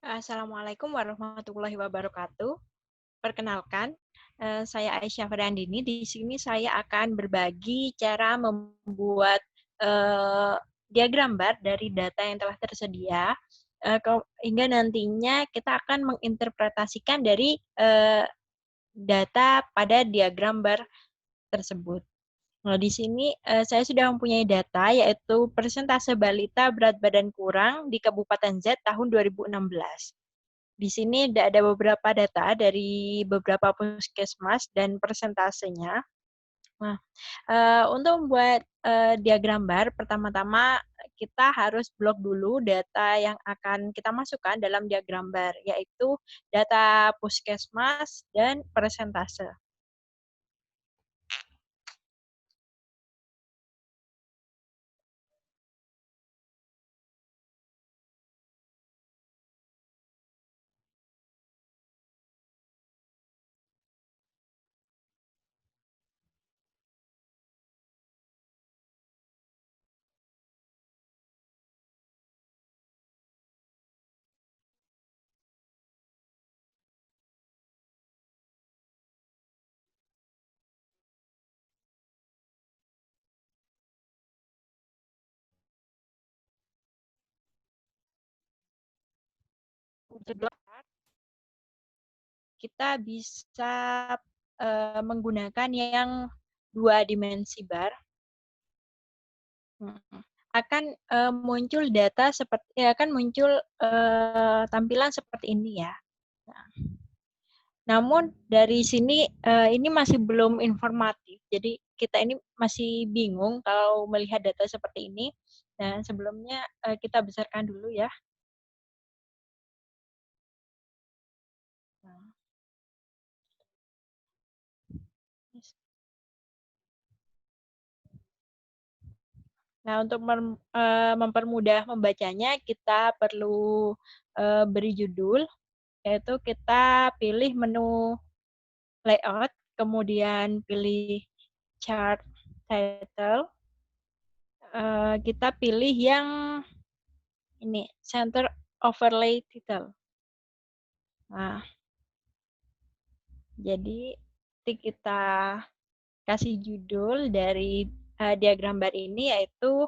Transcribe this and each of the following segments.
Assalamualaikum warahmatullahi wabarakatuh. Perkenalkan, saya Aisyah Friandini. Di sini saya akan berbagi cara membuat eh, diagram bar dari data yang telah tersedia, hingga nantinya kita akan menginterpretasikan dari data pada diagram bar tersebut. Nah, di sini saya sudah mempunyai data, yaitu persentase balita berat badan kurang di Kabupaten Z tahun 2016. Di sini ada beberapa data dari beberapa puskesmas dan persentasenya. Nah, untuk membuat diagram bar, pertama-tama kita harus blok dulu data yang akan kita masukkan dalam diagram bar, yaitu data puskesmas dan persentase. Untuk blok, kita bisa menggunakan yang dua dimensi bar. Akan muncul data seperti akan muncul tampilan seperti ini ya. Nah, namun dari sini ini masih belum informatif. Jadi kita ini masih bingung kalau melihat data seperti ini. Dan sebelumnya kita besarkan dulu ya. Nah, untuk mempermudah membacanya, kita perlu beri judul, yaitu kita pilih menu layout, kemudian pilih chart title, kita pilih yang ini, center overlay title. Nah, jadi kita kasih judul dari diagram bar ini, yaitu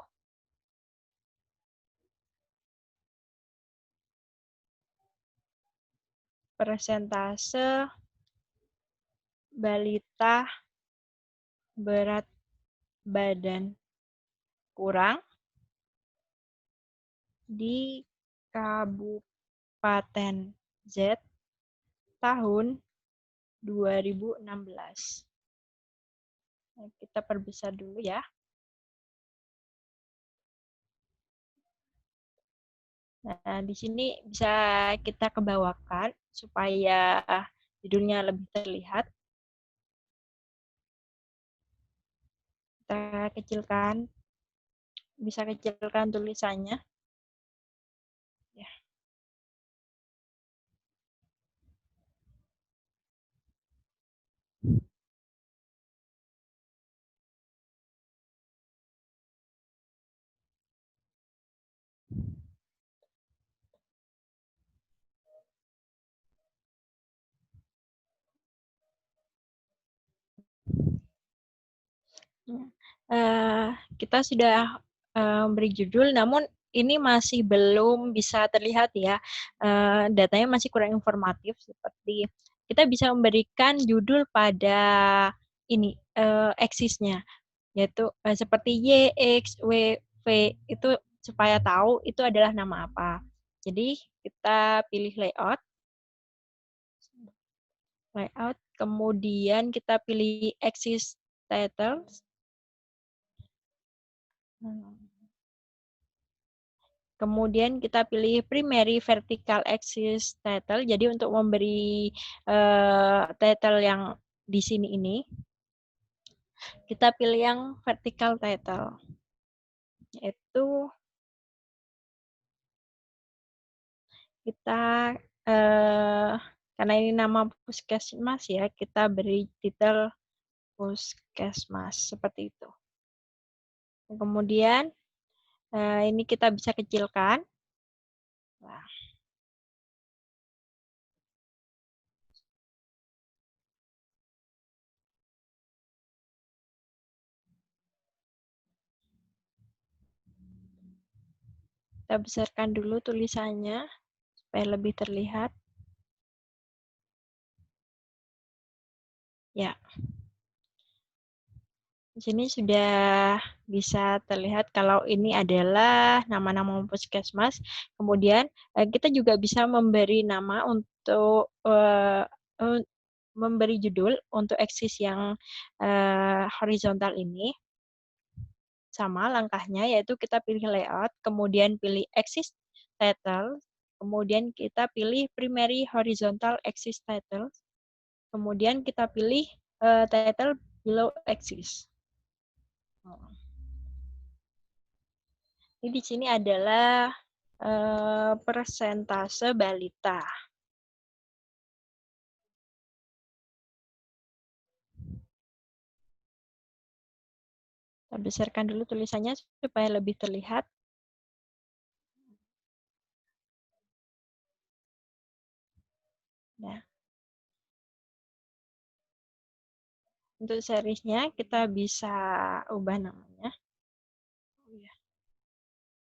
persentase balita berat badan kurang di Kabupaten Z tahun 2016. Nah, kita perbesar dulu ya. Nah, di sini bisa kita kebawakan supaya judulnya lebih terlihat. Kita kecilkan, bisa kecilkan tulisannya. Ya. Uh, kita sudah beri judul, namun ini masih belum bisa terlihat ya. Datanya masih kurang informatif, seperti kita bisa memberikan judul pada ini eksisnya, yaitu seperti Y, X, W, V, itu supaya tahu itu adalah nama apa. Jadi kita pilih layout, kemudian kita pilih axis titles. Kemudian kita pilih primary vertical axis title. Jadi untuk memberi title yang di sini ini, kita pilih yang vertical title. Yaitu kita karena ini nama puskesmas ya, kita beri titel puskesmas seperti itu. Kemudian ini kita bisa kecilkan. Nah, Kita besarkan dulu tulisannya supaya lebih terlihat. Ya, di sini sudah bisa terlihat kalau ini adalah nama-nama puskesmas. Kemudian kita juga bisa memberi nama untuk memberi judul untuk eksis yang horizontal ini. Sama langkahnya, yaitu kita pilih layout, kemudian pilih axis title, kemudian kita pilih primary horizontal axis title, kemudian kita pilih title below axis. Ini di sini adalah persentase balita. Kita besarkan dulu tulisannya supaya lebih terlihat. Nah, untuk seriesnya kita bisa ubah namanya.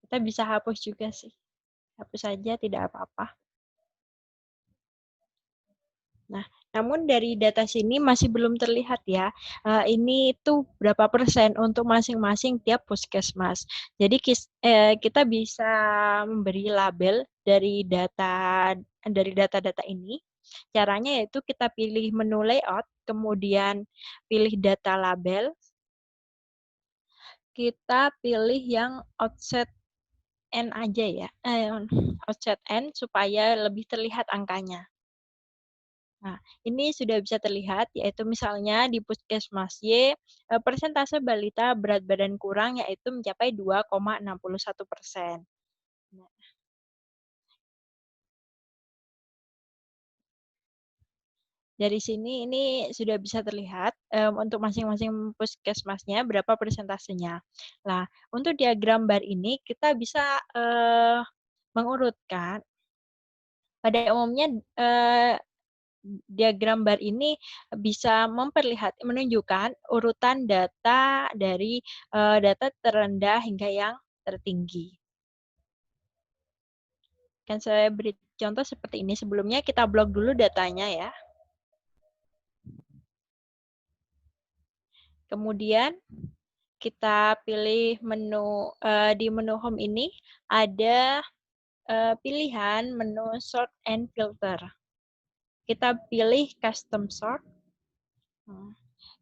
Kita bisa hapus juga sih. Hapus saja, tidak apa-apa. Nah, namun dari data sini masih belum terlihat ya, ini itu berapa persen untuk masing-masing tiap puskesmas. Jadi kita bisa memberi label dari data-data ini. Caranya yaitu kita pilih menu layout, kemudian pilih data label, kita pilih yang offset N aja ya, offset N supaya lebih terlihat angkanya. Nah, ini sudah bisa terlihat, yaitu misalnya di Puskesmas Y, persentase balita berat badan kurang yaitu mencapai 2,61%. Nah, dari sini ini sudah bisa terlihat untuk masing-masing puskesmasnya berapa persentasenya. Nah, untuk diagram bar ini kita bisa mengurutkan. Pada umumnya diagram bar ini bisa menunjukkan urutan data dari data terendah hingga yang tertinggi. Kan saya beri contoh seperti ini. Sebelumnya kita blok dulu datanya ya. Kemudian kita pilih menu di menu home ini ada pilihan menu sort and filter. Kita pilih custom sort.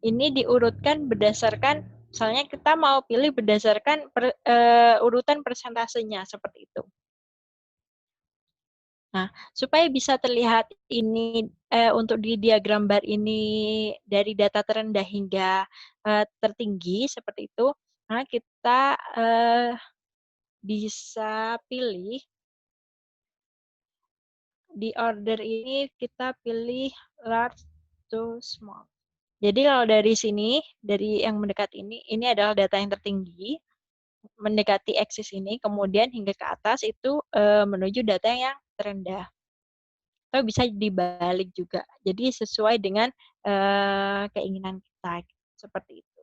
Ini diurutkan berdasarkan, misalnya kita mau pilih berdasarkan urutan persentasenya seperti itu. Nah, supaya bisa terlihat ini untuk di diagram bar ini dari data terendah hingga tertinggi seperti itu, nah kita bisa pilih di order ini kita pilih large to small. Jadi kalau dari sini, dari yang mendekat ini adalah data yang tertinggi, mendekati eksis ini, kemudian hingga ke atas itu menuju data yang terendah. Atau bisa dibalik juga. Jadi sesuai dengan keinginan kita, seperti itu.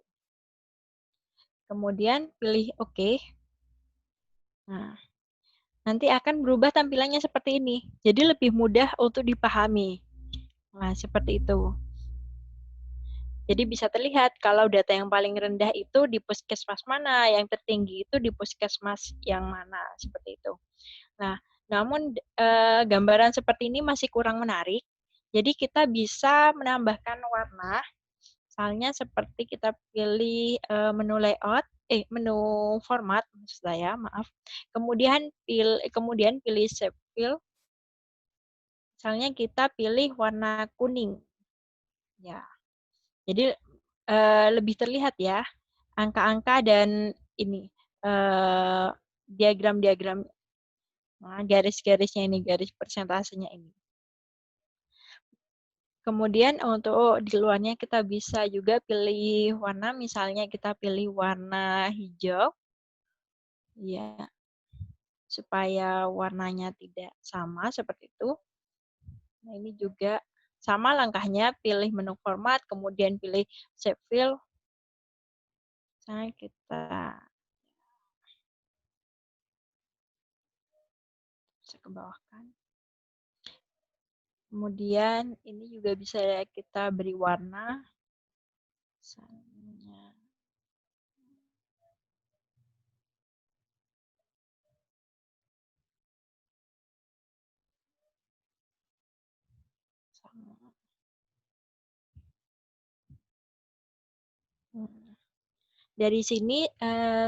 Kemudian pilih OK. Nah, nanti akan berubah tampilannya seperti ini. Jadi lebih mudah untuk dipahami. Nah, seperti itu. Jadi bisa terlihat kalau data yang paling rendah itu di puskesmas mana, yang tertinggi itu di puskesmas yang mana, seperti itu. Nah, namun gambaran seperti ini masih kurang menarik. Jadi kita bisa menambahkan warna, misalnya seperti kita pilih menu layout, menu format maksud saya, maaf. Kemudian pilih shape fill. Misalnya kita pilih warna kuning. Ya. Jadi lebih terlihat ya angka-angka dan ini diagram-diagram garis-garisnya ini, garis persentasenya ini. Kemudian untuk di luarnya kita bisa juga pilih warna, misalnya kita pilih warna hijau, ya, supaya warnanya tidak sama seperti itu. Nah ini juga sama langkahnya, pilih menu format, kemudian pilih shape fill. Misalnya kita Bisa ke bawah kan. Kemudian ini juga bisa kita beri warna. Misalnya, dari sini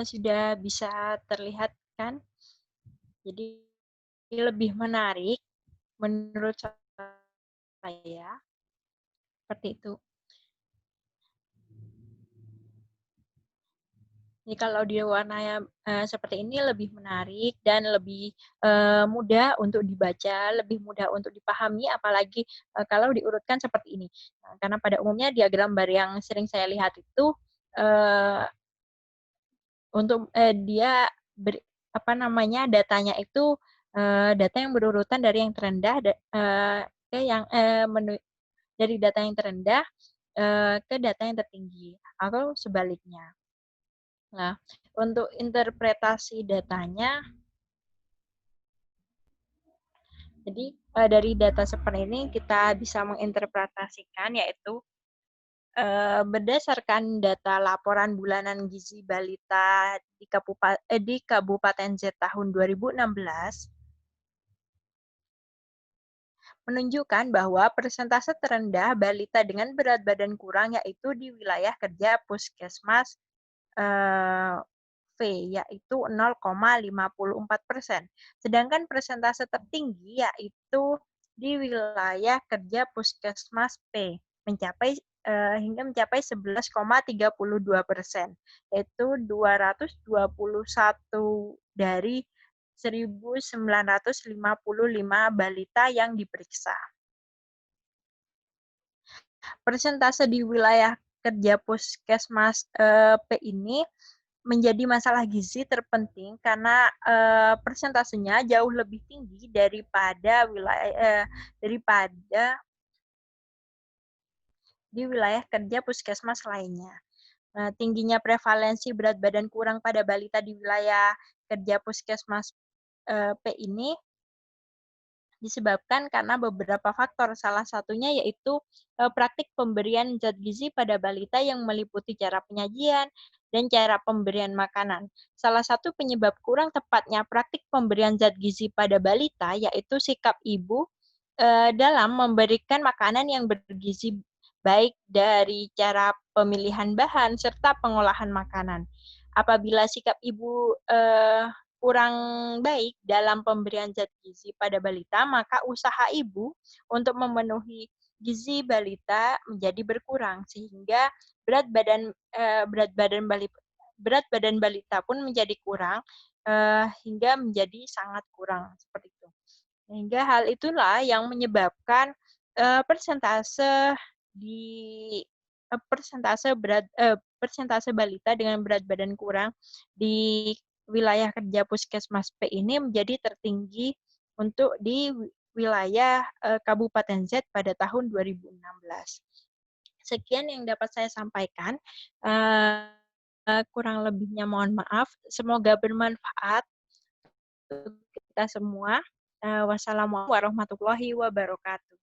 sudah bisa terlihat kan, jadi lebih menarik menurut saya, seperti itu. Jadi kalau diwarnanya seperti ini lebih menarik dan lebih mudah untuk dibaca, lebih mudah untuk dipahami, apalagi kalau diurutkan seperti ini. Nah, karena pada umumnya diagram bar yang sering saya lihat itu uh, untuk dia apa namanya datanya itu data yang berurutan dari yang terendah ke yang dari data yang terendah ke data yang tertinggi atau sebaliknya. Nah, untuk interpretasi datanya, jadi dari data seperti ini kita bisa menginterpretasikan yaitu berdasarkan data laporan bulanan gizi balita di Kabupaten Z tahun 2016, menunjukkan bahwa persentase terendah balita dengan berat badan kurang yaitu di wilayah kerja Puskesmas V, yaitu 0,54%. Sedangkan persentase tertinggi yaitu di wilayah kerja Puskesmas P, hingga mencapai 11,32%, yaitu 221 dari 1.955 balita yang diperiksa. Persentase di wilayah kerja Puskesmas P ini menjadi masalah gizi terpenting karena persentasenya jauh lebih tinggi daripada di wilayah kerja puskesmas lainnya. Tingginya prevalensi berat badan kurang pada balita di wilayah kerja puskesmas P ini disebabkan karena beberapa faktor. Salah satunya yaitu praktik pemberian zat gizi pada balita yang meliputi cara penyajian dan cara pemberian makanan. Salah satu penyebab kurang tepatnya praktik pemberian zat gizi pada balita yaitu sikap ibu dalam memberikan makanan yang bergizi baik dari cara pemilihan bahan serta pengolahan makanan. Apabila sikap ibu kurang baik dalam pemberian zat gizi pada balita, maka usaha ibu untuk memenuhi gizi balita menjadi berkurang sehingga berat badan balita pun menjadi kurang hingga menjadi sangat kurang seperti itu. Sehingga hal itulah yang menyebabkan persentase persentase balita dengan berat badan kurang di wilayah kerja Puskesmas P ini menjadi tertinggi untuk di wilayah Kabupaten Z pada tahun 2016. Sekian yang dapat saya sampaikan. Kurang lebihnya mohon maaf. Semoga bermanfaat untuk kita semua. Wassalamualaikum warahmatullahi wabarakatuh.